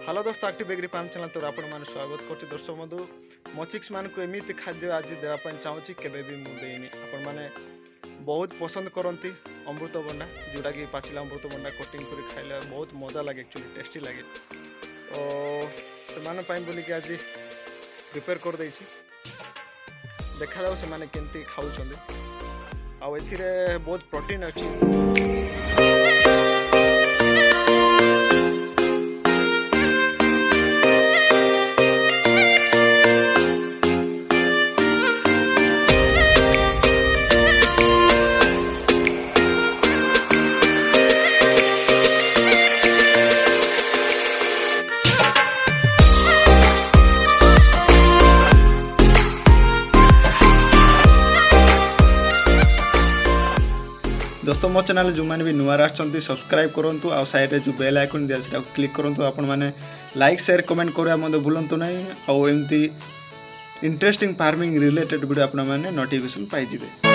Hello दोस्तों, activeagrifarm channel तो आपण मान स्वागत करछि। दर्शक बंधु मचिक्स मान को एमिति खाद्य आज देवा चाहूँगी केबे भी मुझे आपण मैंने बहुत पसंद करती अमृतभंडा, जोटा कि पाचिला अमृतभंडा कटिंग कर खाइले बहुत मजा लगे, एक्चुअली टेस्टी लगे। तो से बोलिक आज प्रिपेयर कर देछि, देखा जाऊ से माने केमती खाउछंदी। आ एथिरे बहुत प्रोटीन अछि। दोस्तों मो चैनल जो मैंने भी नुआ आछंती सब्सक्राइब करंतु, आ साइड रे जो बेल आइकन दिया सेटा क्लिक करंतु। आपण माने लाइक शेयर कमेंट करिया मते भूलंतु नहीं। आ एमती इंटरेस्टिंग फार्मिंग रिलेटेड वीडियो आपण माने नोटिफिकेशन पाई जिवे।